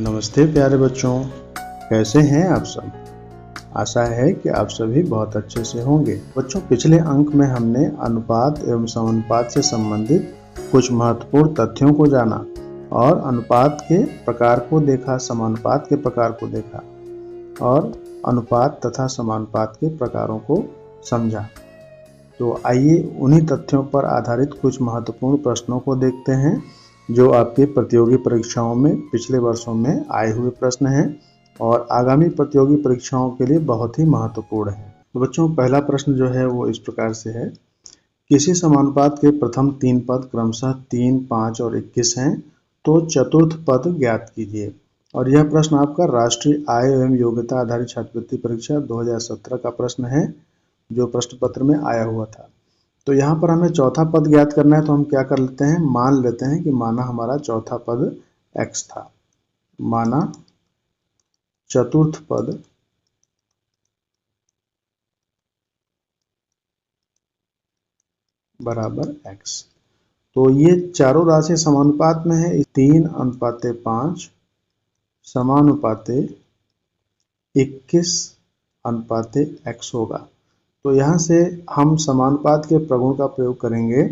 नमस्ते प्यारे बच्चों, कैसे हैं आप सब। आशा है कि आप सभी बहुत अच्छे से होंगे। बच्चों, पिछले अंक में हमने अनुपात एवं समानुपात से संबंधित कुछ महत्वपूर्ण तथ्यों को जाना और अनुपात के प्रकार को देखा, समानुपात के प्रकार को देखा और अनुपात तथा समानुपात के प्रकारों को समझा। तो आइए उन्हीं तथ्यों पर आधारित कुछ महत्वपूर्ण प्रश्नों को देखते हैं जो आपके प्रतियोगी परीक्षाओं में पिछले वर्षों में आए हुए प्रश्न हैं और आगामी प्रतियोगी परीक्षाओं के लिए बहुत ही महत्वपूर्ण है। तो बच्चों, पहला प्रश्न जो है वो इस प्रकार से है, किसी समानुपात के प्रथम 3 पद क्रमशः 3, 5 और 21 हैं, तो चतुर्थ पद ज्ञात कीजिए। और यह प्रश्न आपका राष्ट्रीय आय एवं योग्यता आधारित छात्रवृत्ति परीक्षा 2017 का प्रश्न है जो प्रश्न पत्र में आया हुआ था। तो यहाँ पर हमें चौथा पद ज्ञात करना है, तो हम क्या कर लेते हैं, मान लेते हैं कि माना हमारा चौथा पद x था, माना चतुर्थ पद बराबर x। तो ये चारों राशि समानुपात में है, 3:5 समानुपाते 21:x होगा। तो यहाँ से हम समानुपात के प्रगुण का प्रयोग करेंगे,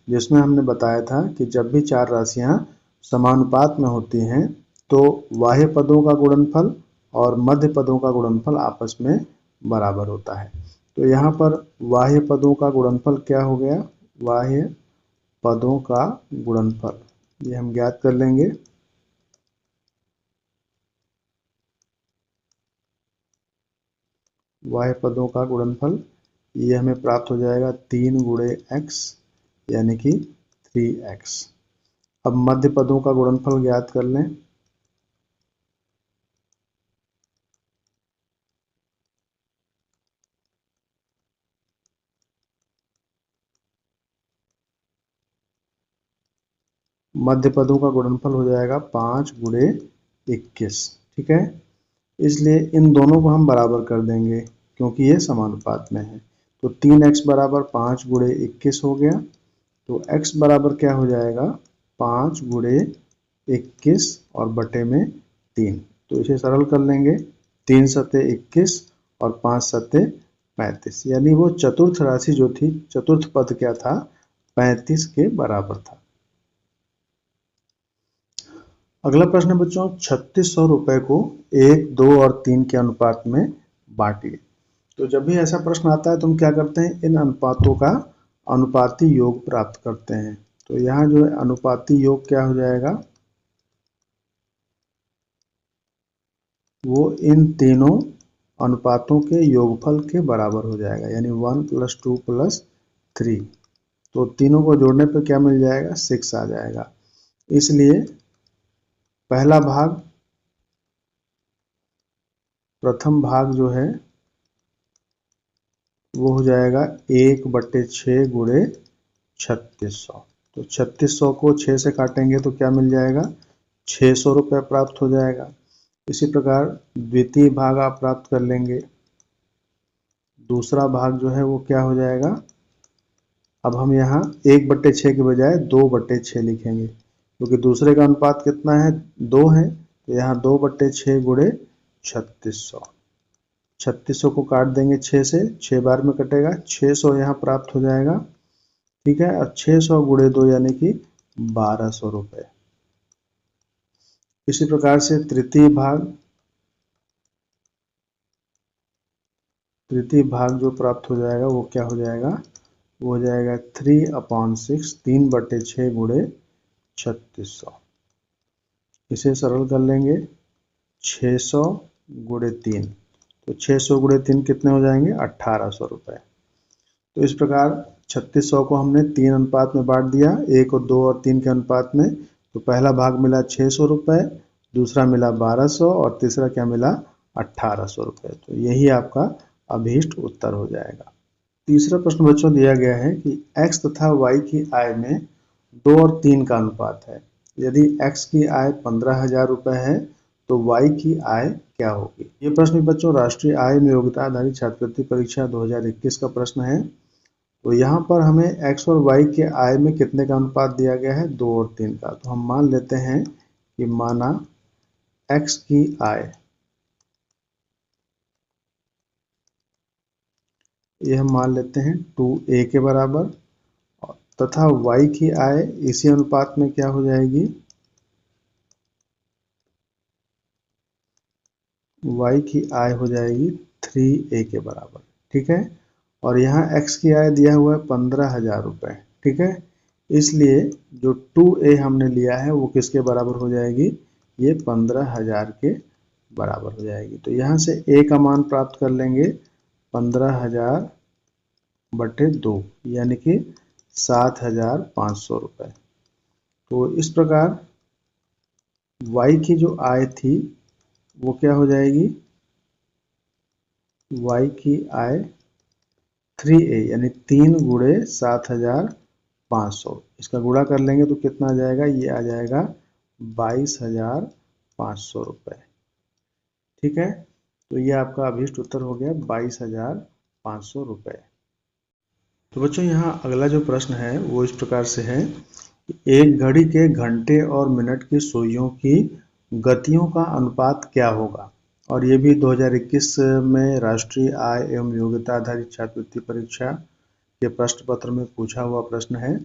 जिसमें हमने बताया था कि जब भी चार राशियाँ समानुपात में होती हैं तो बाह्य पदों का गुणनफल और मध्य पदों का गुणनफल आपस में बराबर होता है। तो यहाँ पर बाह्य पदों का गुणनफल क्या हो गया, बाह्य पदों का गुणनफल, ये हम ज्ञात कर लेंगे। बाह्य पदों का गुणनफल ये हमें प्राप्त हो जाएगा 3 × x यानी कि 3x। अब मध्य पदों का गुणनफल ज्ञात कर लें। मध्य पदों का गुणनफल हो जाएगा 5 × 21। ठीक है, इसलिए इन दोनों को हम बराबर कर देंगे क्योंकि ये समानुपात में है। तो 3x बराबर 5 × 21 हो गया। तो x बराबर क्या हो जाएगा, 5 × 21 और बटे में 3। तो इसे सरल कर लेंगे, 3 सते 21 और 5 सते 35, यानी वो चतुर्थ राशि जो थी, चतुर्थ पद क्या था, 35 के बराबर था। अगला प्रश्न है बच्चों, 3600 रुपए को 1, 2 और 3 के अनुपात में बांटिए। तो जब भी ऐसा प्रश्न आता है तो हम क्या करते हैं, इन अनुपातों का अनुपाती योग प्राप्त करते हैं। तो यहाँ जो है अनुपाती योग क्या हो जाएगा, वो इन तीनों अनुपातों के योगफल के बराबर हो जाएगा, यानी 1 + 2 + 3। तो तीनों को जोड़ने पर क्या मिल जाएगा, 6 आ जाएगा। इसलिए पहला भाग, प्रथम भाग जो है वो हो जाएगा 1/6 × 3600। तो 3600 को 6 से काटेंगे तो क्या मिल जाएगा, 600 रुपये प्राप्त हो जाएगा। इसी प्रकार द्वितीय भाग आप प्राप्त कर लेंगे। दूसरा भाग जो है वो क्या हो जाएगा, अब हम यहाँ 1/6 के बजाय 2/6 लिखेंगे क्योंकि दूसरे का अनुपात कितना है, 2 है। तो यहाँ 2/6 × 3600, 3600 को काट देंगे 6 से, 6 बार में कटेगा, 600 यहाँ प्राप्त हो जाएगा। ठीक है, और 600 × 2 यानी कि 1200 रुपये। इसी प्रकार से तृतीय भाग जो प्राप्त हो जाएगा वो क्या हो जाएगा, वो हो जाएगा 3/6, 3/6 × 3600। इसे सरल कर लेंगे, 600 × 3, तो 600 × 3 कितने हो जाएंगे, 1800 रुपये। तो इस प्रकार 3600 को हमने 3 अनुपात में बांट दिया, 1 और 2 और 3 के अनुपात में। तो पहला भाग मिला 600 रुपये, दूसरा मिला 1200 और तीसरा क्या मिला, 1800 रुपये। तो यही आपका अभीष्ट उत्तर हो जाएगा। तीसरा प्रश्न बच्चों दिया गया है कि x तथा y की आय में 2 और 3 का अनुपात है। यदि x की आय 15,000 रुपये है तो y की आय क्या होगी। ये प्रश्न बच्चों राष्ट्रीय आय एवं योग्यता आधारित छात्रवृत्ति परीक्षा 2021 का प्रश्न है। तो यहाँ पर हमें x और y के आय में कितने का अनुपात दिया गया है, 2 और 3 का। तो हम मान लेते हैं कि माना x की आय, ये हम मान लेते हैं 2a के बराबर, तथा y की आय इसी अनुपात में क्या हो जाएगी, y की आय हो जाएगी 3a के बराबर। ठीक है, और यहाँ x की आय दिया हुआ है 15,000 रुपये। ठीक है, इसलिए जो 2a हमने लिया है वो किसके बराबर हो जाएगी, ये 15,000 के बराबर हो जाएगी। तो यहाँ से a का मान प्राप्त कर लेंगे 15,000 बटे 2, यानी कि 7,500 रुपये। तो इस प्रकार y की जो आय थी वो क्या हो जाएगी, y की आय 3a यानी 3 गुणे 7,500, इसका गुणा कर लेंगे तो कितना आ जाएगा, ये आ जाएगा 22,500 रुपये। ठीक है, तो ये आपका अभीष्ट उत्तर हो गया 22,500 रुपये। तो बच्चों यहाँ अगला जो प्रश्न है वो इस प्रकार से है, एक घड़ी के घंटे और मिनट की सुइयों की गतियों का अनुपात क्या होगा। और ये भी 2021 में राष्ट्रीय आय एवं योग्यता आधारित छात्रवृत्ति परीक्षा के प्रश्न पत्र में पूछा हुआ प्रश्न है।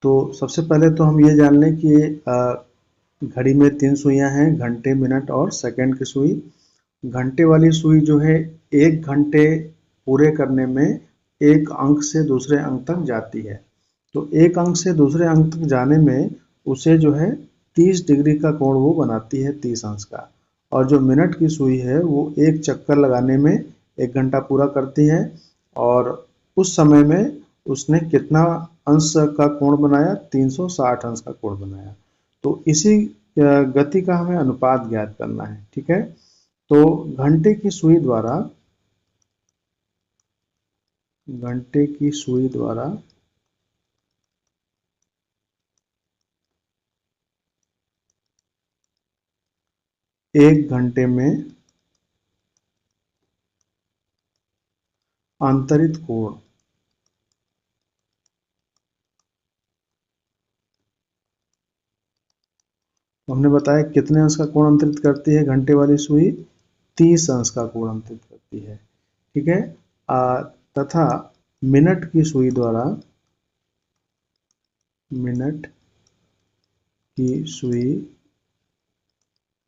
तो सबसे पहले तो हम ये जान लें कि घड़ी में 3 सुइयां हैं, घंटे, मिनट और सेकंड की सुई। घंटे वाली सुई जो है 1 घंटे पूरे करने में एक अंक से दूसरे अंक तक जाती है। तो एक अंक से दूसरे अंक तक जाने में उसे जो है 30 डिग्री का कोण वो बनाती है, 30 अंश का। और जो मिनट की सुई है वो एक चक्कर लगाने में 1 घंटा पूरा करती है, और उस समय में उसने कितना अंश का कोण बनाया, 360 अंश का कोण बनाया। तो इसी गति का हमें अनुपात ज्ञात करना है। ठीक है, तो घंटे की सुई द्वारा एक घंटे में अंतरित कोण हमने बताया कितने अंश का कोण अंतरित करती है घंटे वाली सुई, 30 अंश का कोण अंतरित करती है। ठीक है, तथा मिनट की सुई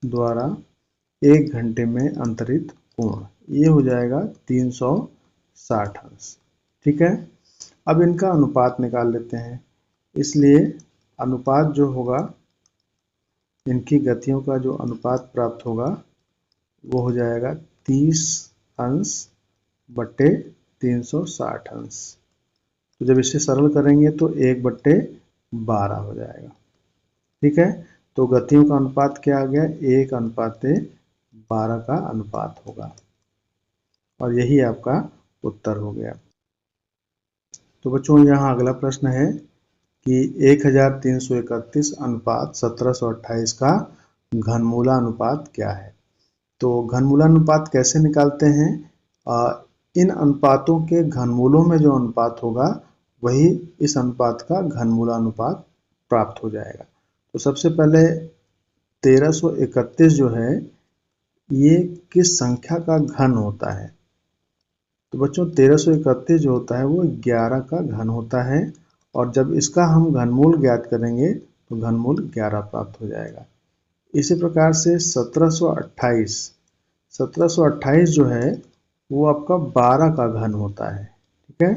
द्वारा 1 घंटे में अंतरित कोण ये हो जाएगा 360 अंश। ठीक है, अब इनका अनुपात निकाल लेते हैं। इसलिए अनुपात जो होगा, इनकी गतियों का जो अनुपात प्राप्त होगा वो हो जाएगा 30 अंश बटे 360 अंश। तो जब इसे सरल करेंगे तो 1/12 हो जाएगा। ठीक है, तो गतियों का अनुपात क्या आ गया, 1/12 का अनुपात होगा, और यही आपका उत्तर हो गया। तो बच्चों यहाँ अगला प्रश्न है कि 1331 अनुपात 1728 का घनमूलानुपात क्या है। तो घनमूलानुपात कैसे निकालते हैं, इन अनुपातों के घनमूलों में जो अनुपात होगा वही इस अनुपात का घनमूलानुपात प्राप्त हो जाएगा। तो सबसे पहले 1331 जो है ये किस संख्या का घन होता है। तो बच्चों 1331 जो होता है वो 11 का घन होता है, और जब इसका हम घनमूल ज्ञात करेंगे तो घनमूल 11 प्राप्त हो जाएगा। इसी प्रकार से 1728 जो है वो आपका 12 का घन होता है। ठीक है,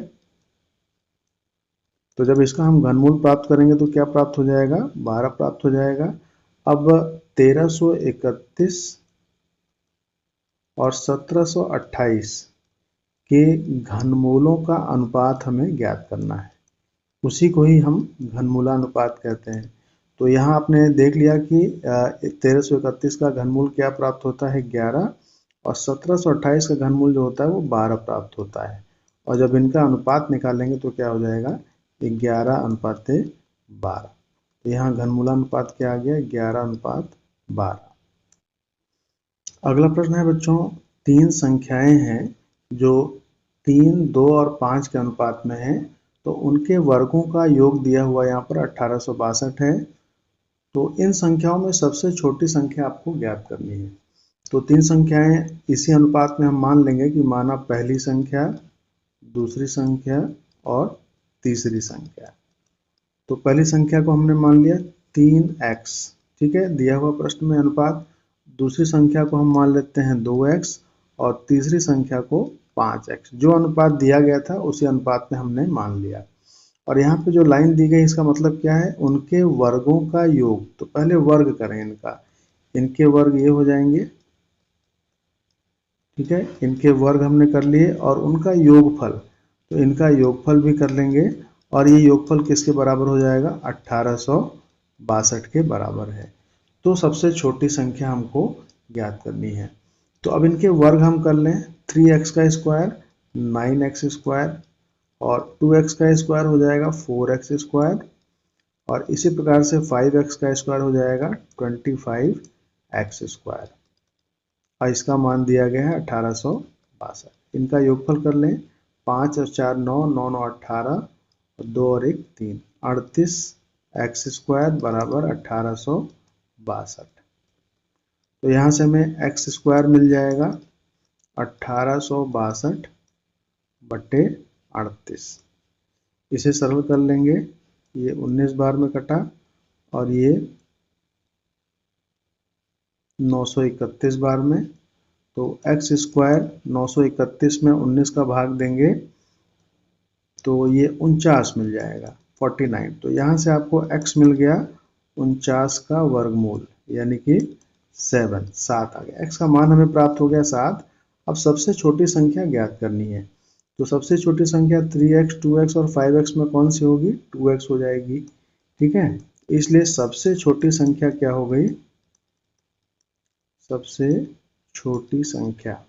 तो जब इसका हम घनमूल प्राप्त करेंगे तो क्या प्राप्त हो जाएगा, 12 प्राप्त हो जाएगा। अब 1331 और 1728 के घनमूलों का अनुपात हमें ज्ञात करना है, उसी को ही हम घनमूलानुपात कहते हैं। तो यहाँ आपने देख लिया कि 1331 का घनमूल क्या प्राप्त होता है, 11, और 1728 का घनमूल जो होता है वो 12 प्राप्त होता है। और जब इनका अनुपात निकालेंगे तो क्या हो जाएगा, 11/12। तो यहाँ घनमूलानुपात क्या आ गया, 11/12। अगला प्रश्न है बच्चों, 3 संख्याएं हैं जो 3, 2 और 5 के अनुपात में हैं। तो उनके वर्गों का योग दिया हुआ यहाँ पर 1862 है, तो इन संख्याओं में सबसे छोटी संख्या आपको ज्ञात करनी है। तो 3 संख्याएं इसी अनुपात में हम मान लेंगे कि माना पहली संख्या, दूसरी संख्या और तीसरी संख्या। तो पहली संख्या को हमने मान लिया 3x, ठीक है, दिया हुआ प्रश्न में अनुपात। दूसरी संख्या को हम मान लेते हैं 2x और तीसरी संख्या को 5x। जो अनुपात दिया गया था उसी अनुपात में हमने मान लिया। और यहाँ पे जो लाइन दी गई इसका मतलब क्या है, उनके वर्गों का योग। तो पहले वर्ग करें इनका, इनके वर्ग ये हो जाएंगे, ठीक है, इनके वर्ग हमने कर लिए। और उनका योगफल, तो इनका योगफल भी कर लेंगे। और ये योगफल किसके बराबर हो जाएगा, 1862 के बराबर है। तो सबसे छोटी संख्या हमको ज्ञात करनी है। तो अब इनके वर्ग हम कर लें, 3x का स्क्वायर 9x स्क्वायर और 2x का स्क्वायर हो जाएगा 4x स्क्वायर और इसी प्रकार से 5x का स्क्वायर हो जाएगा 25x स्क्वायर और इसका मान दिया गया है 1862। इनका योगफल कर लें, 5 और 4 9, 9 9 18 और 2 और 1 3, 38x स्क्वायर बराबर 1862। तो यहाँ से हमें x स्क्वायर मिल जाएगा 1862 बटे 38। इसे सरल कर लेंगे, ये 19 बार में कटा और ये 931 बार में। तो x स्क्वायर 931 में 19 का भाग देंगे तो ये 49 मिल जाएगा, 49। तो यहाँ से आपको x मिल गया 49 का वर्गमूल, यानी कि 7 आ गया। x का मान हमें प्राप्त हो गया 7। अब सबसे छोटी संख्या ज्ञात करनी है। तो सबसे छोटी संख्या 3x, 2x और 5x में कौन सी होगी, 2x हो जाएगी, ठीक है। इसलिए सबसे छोटी संख्या क्या हो गई, सबसे छोटी संख्या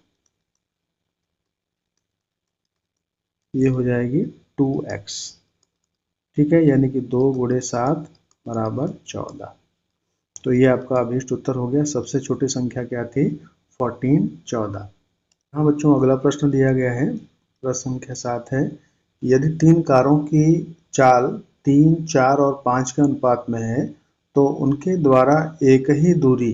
ये हो जाएगी 2x, ठीक है, यानी कि 2 × 7 = 14। तो ये आपका अभीष्ट उत्तर हो गया। सबसे छोटी संख्या क्या थी, 14 14। हाँ बच्चों, अगला प्रश्न दिया गया है, प्रश्न संख्या 7 है। यदि 3 कारों की चाल 3, 4 और 5 के अनुपात में है तो उनके द्वारा एक ही दूरी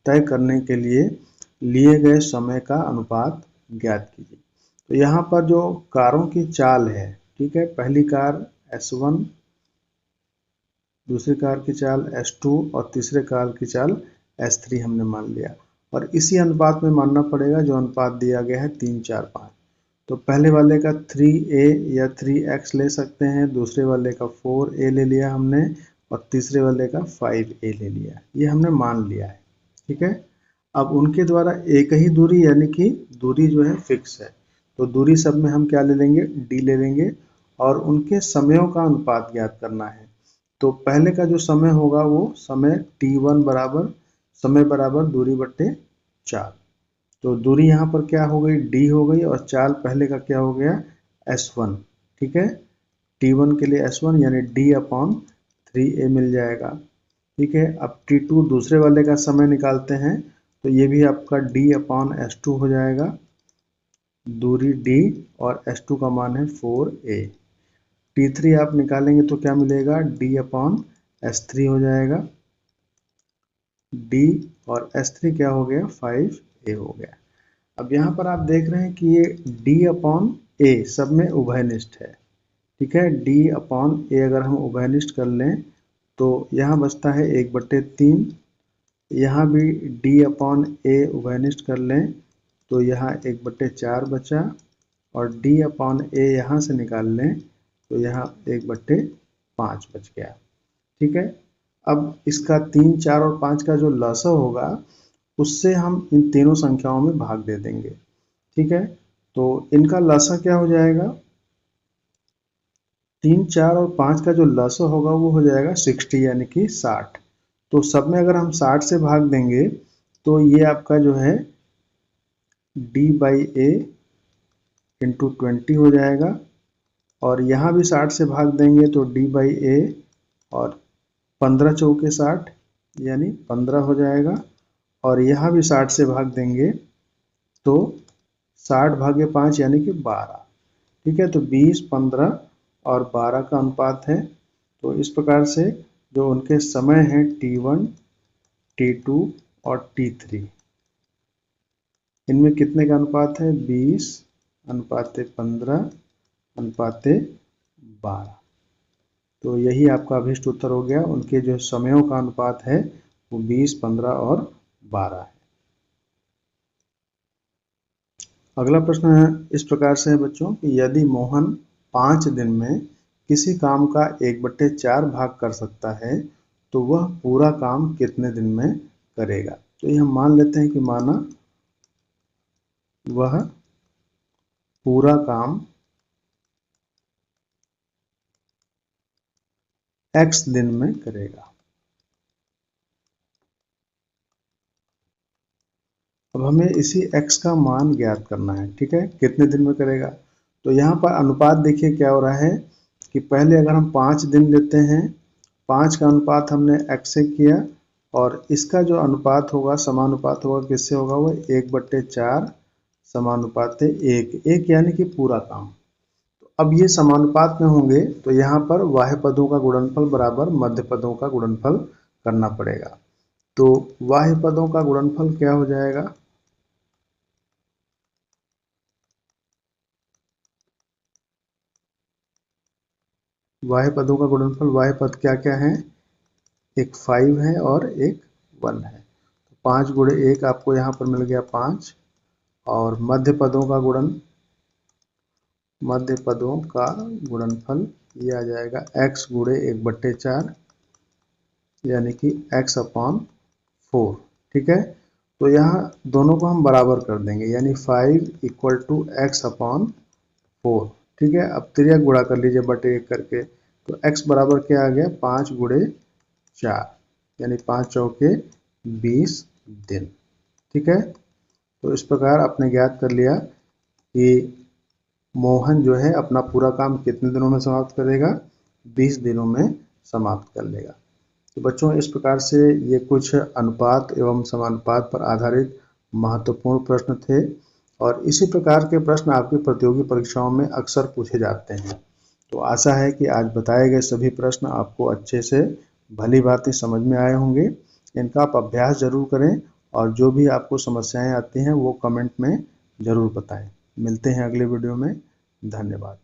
तय करने के लिए गए समय का अनुपात ज्ञात कीजिए। तो यहाँ पर जो कारों की चाल है, ठीक है, पहली कार S1, दूसरी कार की चाल S2 और तीसरे कार की चाल S3 हमने मान लिया। और इसी अनुपात में मानना पड़ेगा जो अनुपात दिया गया है 3, 4, 5। तो पहले वाले का 3a या 3x ले सकते हैं, दूसरे वाले का 4a ले लिया हमने और तीसरे वाले का 5a ले लिया। ये हमने मान लिया है, ठीक है। अब उनके द्वारा एक ही दूरी, यानी कि दूरी जो है फिक्स है, तो दूरी सब में हम क्या ले लेंगे, d ले लेंगे। और उनके समयों का अनुपात ज्ञात करना है। तो पहले का जो समय होगा वो समय t1 बराबर समय बराबर दूरी बट्टे 4। तो दूरी यहाँ पर क्या हो गई, d हो गई और चाल पहले का क्या हो गया, S1, ठीक है। t1 के लिए S1 यानी d/3a मिल जाएगा, ठीक है। अब t2 दूसरे वाले का समय निकालते हैं तो ये भी आपका d/S2 हो जाएगा, दूरी d और S2 का मान है 4a। t3 आप निकालेंगे तो क्या मिलेगा, d/S3 हो जाएगा, d और S3 क्या हो गया, 5a हो गया। अब यहाँ पर आप देख रहे हैं कि ये d/a सब में उभयनिष्ठ है, ठीक है। d/a अगर हम उभयनिष्ठ कर लें तो यहाँ बचता है 1/3। यहाँ भी d/a उभयनिष्ठ कर लें तो यहाँ 1/4 बचा और d/a यहाँ से निकाल लें तो यहाँ 1/5 बच गया, ठीक है। अब इसका 3, 4 और 5 का जो लसा होगा उससे हम इन तीनों संख्याओं में भाग दे देंगे, ठीक है। तो इनका लसा क्या हो जाएगा, 3, 4 और 5 का जो लसा होगा वो हो जाएगा 60, यानी कि 60। तो सब में अगर हम 60 से भाग देंगे तो ये आपका जो है d/a × 20 हो जाएगा। और यहाँ भी 60 से भाग देंगे तो d/a और 15 चौके 60 यानी 15 हो जाएगा। और यहाँ भी 60 से भाग देंगे तो 60/5 यानी कि 12, ठीक है। तो 20, 15 और 12 का अनुपात है। तो इस प्रकार से जो उनके समय हैं T1, T2 और T3, इनमें कितने का अनुपात है? 20:15:12। तो यही आपका अभिष्ट उत्तर हो गया। उनके जो समयों का अनुपात है वो 20, 15 और 12 है। अगला प्रश्न है इस प्रकार से है बच्चों कि यदि मोहन 5 दिन में किसी काम का 1/4 भाग कर सकता है तो वह पूरा काम कितने दिन में करेगा? तो ये हम मान लेते हैं कि माना वह पूरा काम x दिन में करेगा। अब हमें इसी x का मान ज्ञात करना है, ठीक है, कितने दिन में करेगा। तो यहाँ पर अनुपात देखिए क्या हो रहा है कि पहले अगर हम 5 दिन लेते हैं, 5 का अनुपात हमने x से किया और इसका जो अनुपात होगा, समानुपात होगा, किससे होगा? वो 1/4 समानुपात 1 यानी कि पूरा काम। तो अब ये समानुपात में होंगे तो यहाँ पर बाह्य पदों का गुणनफल बराबर मध्य पदों का गुणनफल करना पड़ेगा। तो बाह्य पदों का गुणनफल क्या हो जाएगा? बाह्य पदों का गुणनफल, बाह्य पद क्या क्या है? एक 5 है और एक 1 है। तो 5 गुणे 1 आपको यहाँ पर मिल गया 5। और मध्य पदों का गुणनफल ये आ जाएगा x गुणे 1/4 यानी कि x/4, ठीक है। तो यहाँ दोनों को हम बराबर कर देंगे यानी 5 = x/4, ठीक है। अब तिर्यक गुणा कर लीजिए बटे 1 करके, तो x बराबर क्या आ गया? 5 गुणे 4 यानी 5 चौके 20 दिन, ठीक है। तो इस प्रकार आपने ज्ञात कर लिया कि मोहन जो है अपना पूरा काम कितने दिनों में समाप्त करेगा? 20 दिनों में समाप्त कर लेगा। तो बच्चों इस प्रकार से ये कुछ अनुपात एवं समानुपात पर आधारित महत्वपूर्ण प्रश्न थे और इसी प्रकार के प्रश्न आपकी प्रतियोगी परीक्षाओं में अक्सर पूछे जाते हैं। तो आशा है कि आज बताए गए सभी प्रश्न आपको अच्छे से भली भांति समझ में आए होंगे। इनका आप अभ्यास जरूर करें और जो भी आपको समस्याएं आती हैं वो कमेंट में ज़रूर बताएं। मिलते हैं अगले वीडियो में। धन्यवाद।